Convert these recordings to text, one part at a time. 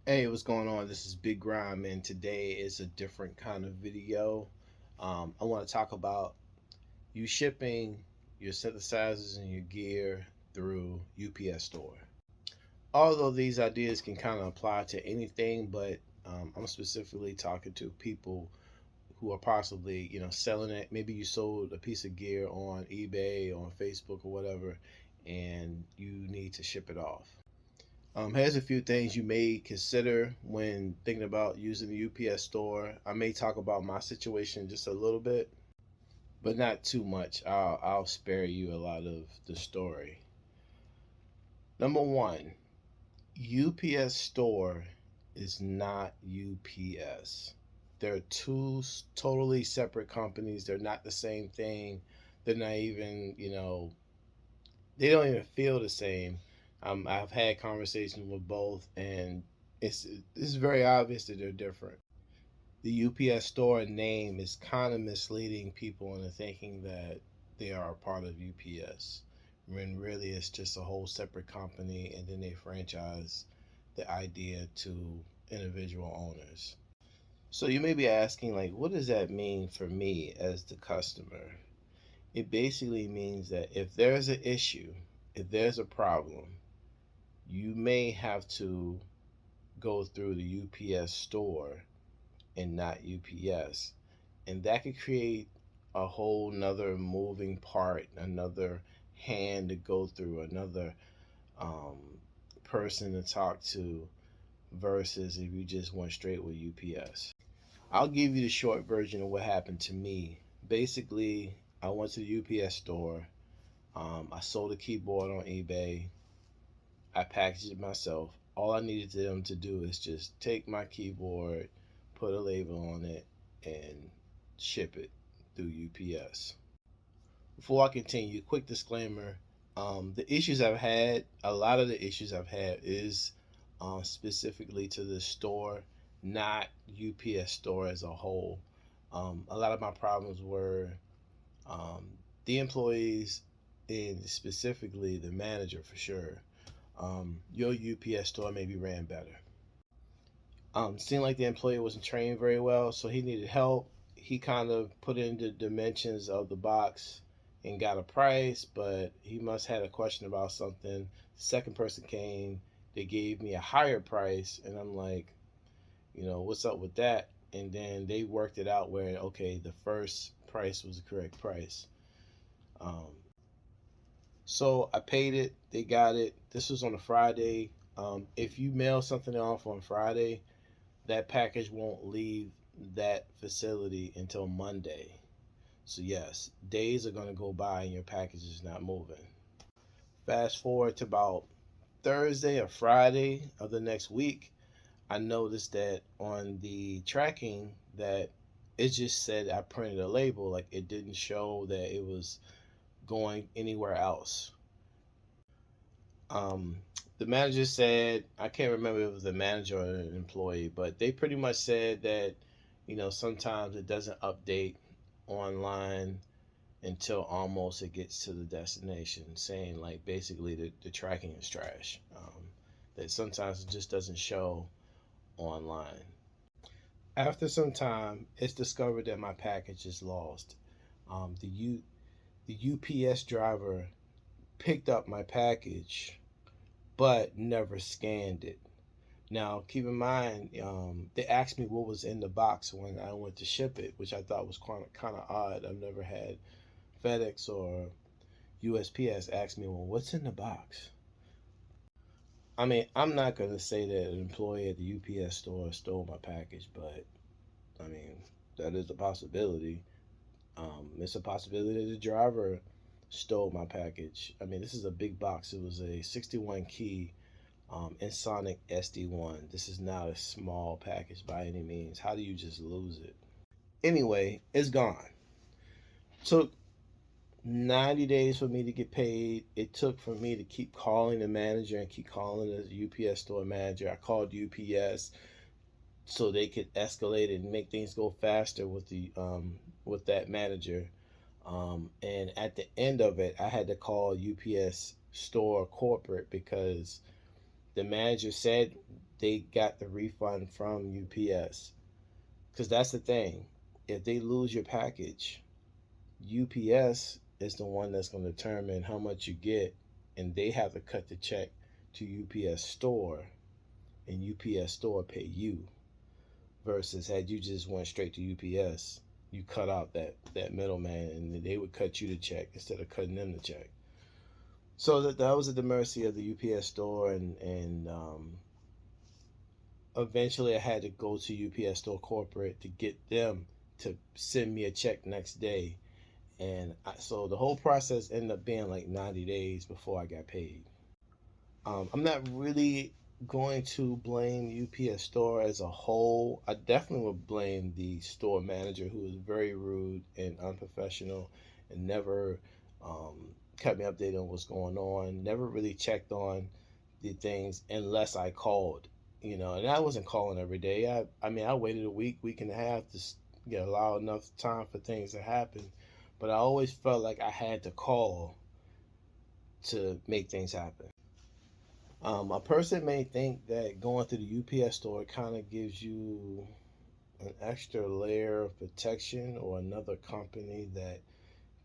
Hey, what's going on? This is Big Grime, and today is a different kind of video. I want to talk about you shipping your synthesizers and your gear through UPS store. Although these ideas can kind of apply to anything, but I'm specifically talking to people who are possibly, selling it. Maybe you sold a piece of gear on eBay, on Facebook, or whatever, and you need to ship it off. Here's a few things you may consider when thinking about using the UPS store. I may talk about my situation just a little bit, but not too much. I'll spare you a lot of the story. Number one, UPS store is not UPS. They're two totally separate companies. They're not the same thing. They're not even, they don't even feel the same. I've had conversations with both, and it's very obvious that they're different. The UPS store name is kind of misleading people into thinking that they are a part of UPS, when really it's just a whole separate company, and then they franchise the idea to individual owners. So you may be asking, like, what does that mean for me as the customer? It basically means that if there's an issue, if there's a problem, you may have to go through the UPS store and not UPS. And that could create a whole nother moving part, another hand to go through, another um, person to talk to, versus if you just went straight with UPS. I'll give you the short version of what happened to me. Basically, I went to the UPS store. I sold a keyboard on eBay. I packaged it myself. All I needed them to do is just take my keyboard, put a label on it, and ship it through UPS. Before I continue, quick disclaimer: the issues I've had, a lot of the issues I've had is specifically to the store, not UPS store as a whole. A lot of my problems were um, the employees, and specifically the manager for sure. Your UPS store maybe ran better. Seemed like the employee wasn't trained very well, so he needed help. He kind of put in the dimensions of the box and got a price, but he must have had a question about something. The second person came, they gave me a higher price, and I'm like, what's up with that? And then they worked it out where, okay, the first price was the correct price. Um, so I paid it, they got it. This was on a Friday. If you mail something off on Friday, that package won't leave that facility until Monday. So yes, days are going to go by and your package is not moving. Fast forward to about Thursday or Friday of the next week, I noticed that on the tracking that it just said I printed a label, like it didn't show that it was going anywhere else. Um, the manager said, I can't remember if it was the manager or an employee, but they pretty much said that, sometimes it doesn't update online until almost it gets to the destination, saying like basically the tracking is trash. That sometimes it just doesn't show online. After some time, it's discovered that my package is lost. The UPS driver picked up my package but never scanned it. Now, keep in mind, they asked me what was in the box when I went to ship it, which I thought was kind of odd. I've never had FedEx or USPS ask me, well, what's in the box? I mean, I'm not going to say that an employee at the UPS store stole my package, but I mean, that is a possibility. It's a possibility that the driver stole my package. I mean, this is a big box. It was a 61 key Insonic SD1. This is not a small package by any means. How do you just lose it? Anyway, it's gone. Took 90 days for me to get paid. It took for me to keep calling the manager and keep calling the UPS store manager. I called UPS so they could escalate it and make things go faster with that manager. And at the end of it, I had to call UPS store corporate because the manager said they got the refund from UPS. Because that's the thing. If they lose your package, UPS is the one that's going to determine how much you get, and they have to cut the check to UPS store, and UPS store pay you. Versus had you just went straight to UPS, you cut out that middleman, and they would cut you the check instead of cutting them the check. So that was at the mercy of the UPS store, and eventually I had to go to UPS store corporate to get them to send me a check next day, and so the whole process ended up being like 90 days before I got paid. I'm not really going to blame UPS store as a whole. I definitely would blame the store manager, who was very rude and unprofessional and never kept me updated on what's going on, never really checked on the things unless I called, and I wasn't calling every day. I mean, I waited a week and a half to allow enough time for things to happen, but I always felt like I had to call to make things happen. A person may think that going to the UPS store kind of gives you an extra layer of protection, or another company that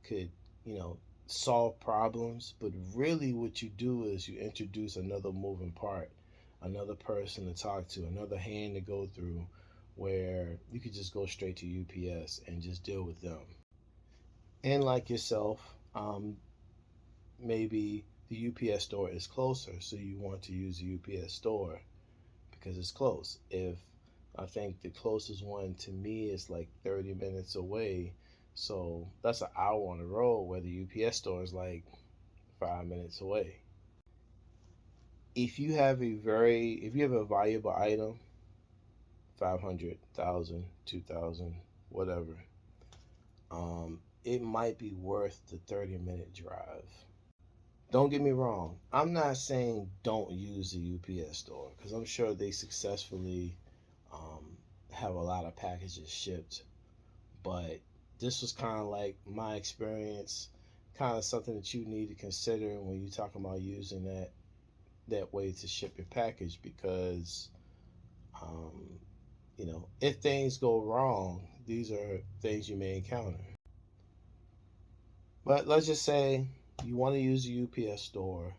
could, you know, solve problems. But really, what you do is you introduce another moving part, another person to talk to, another hand to go through, where you could just go straight to UPS and just deal with them. And like yourself, maybe the UPS store is closer, so you want to use the UPS store because it's close. If I think the closest one to me is like 30 minutes away, so that's an hour on the road, where the UPS store is like 5 minutes away. If you have a valuable item, 500, 1,000, 2,000, whatever, it might be worth the 30-minute drive. Don't get me wrong. I'm not saying don't use the UPS store, because I'm sure they successfully have a lot of packages shipped. But this was kind of like my experience, kind of something that you need to consider when you're talking about using that way to ship your package, because um, if things go wrong, these are things you may encounter. But let's just say you want to use the UPS store.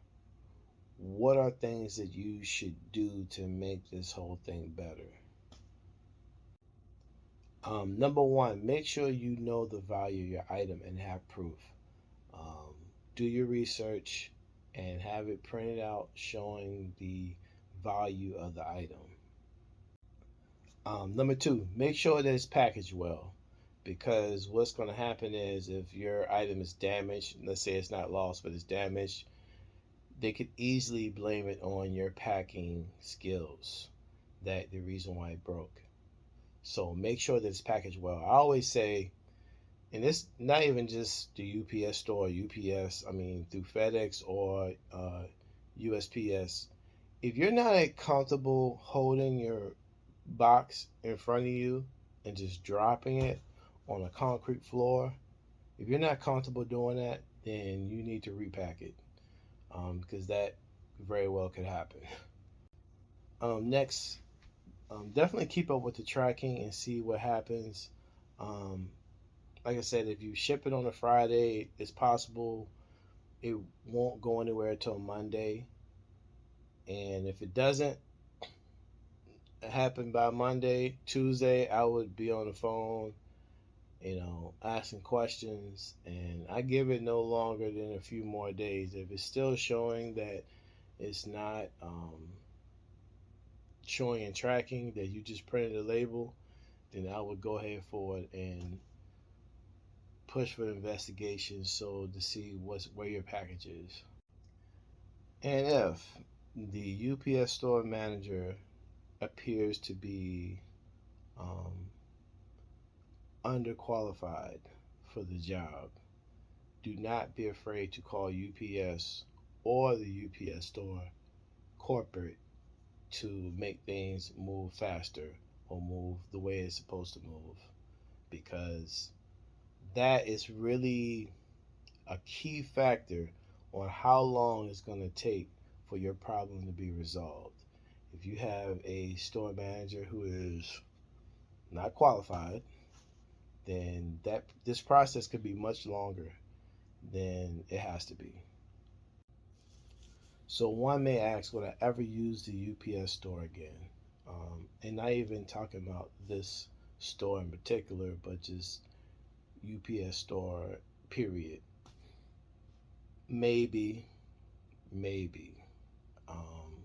What are things that you should do to make this whole thing better? Number one, make sure you know the value of your item and have proof. Um, do your research and have it printed out showing the value of the item. Number two, make sure that it's packaged well, because what's going to happen is if your item is damaged, let's say it's not lost but it's damaged, they could easily blame it on your packing skills, that the reason why it broke. So make sure that it's packaged well. I always say, and it's not even just the UPS store, UPS, I mean, through FedEx or USPS, if you're not comfortable holding your box in front of you and just dropping it on a concrete floor, if you're not comfortable doing that, then you need to repack it, because that very well could happen. Next, definitely keep up with the tracking and see what happens. Um, like I said, if you ship it on a Friday, it's possible it won't go anywhere until Monday. And if it doesn't happen by Monday, Tuesday, I would be on the phone, asking questions. And I give it no longer than a few more days. If it's still showing that it's not showing and tracking, that you just printed a label, then I would go ahead forward and push for investigation, so to see where your package is. And if the UPS store manager appears to be um, underqualified for the job, do not be afraid to call UPS or the UPS store corporate to make things move faster or move the way it's supposed to move, because that is really a key factor on how long it's going to take for your problem to be resolved. If you have a store manager who is not qualified, then that this process could be much longer than it has to be. So one may ask, would I ever use the UPS store again? And not even talking about this store in particular, but just UPS store, period. Maybe, maybe. Um,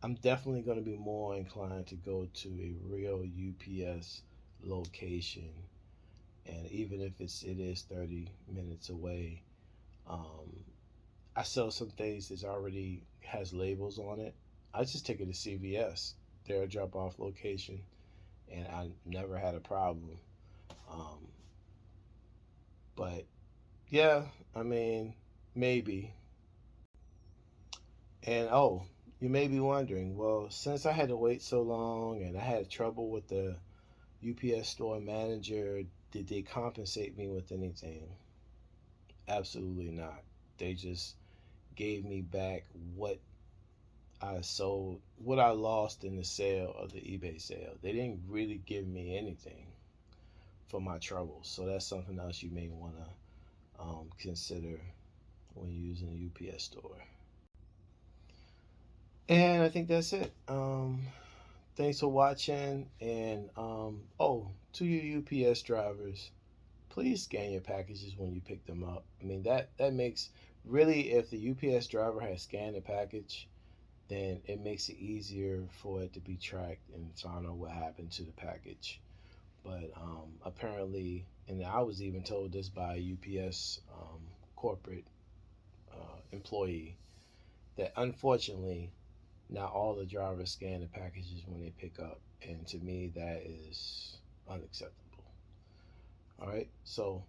I'm definitely going to be more inclined to go to a real UPS location, and even if it is 30 minutes away, um, I sell some things that already has labels on it. I just take it to CVS, their drop off location, and I never had a problem. Um, but yeah, I mean, maybe. And oh, you may be wondering, well, since I had to wait so long and I had trouble with the UPS store manager, did they compensate me with anything? Absolutely not. They just gave me back what I sold, what I lost in the sale of the eBay sale. They didn't really give me anything for my troubles. So that's something else you may want to consider when using a UPS store. And I think that's it. Thanks for watching. And oh, to your UPS drivers, please scan your packages when you pick them up. I mean that makes really, if the UPS driver has scanned the package, then it makes it easier for it to be tracked and find out what happened to the package. But apparently, and I was even told this by a UPS corporate employee, that unfortunately not all the drivers scan the packages when they pick up, and to me that is unacceptable. All right, so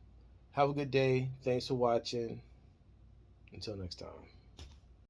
have a good day. Thanks for watching. Until next time.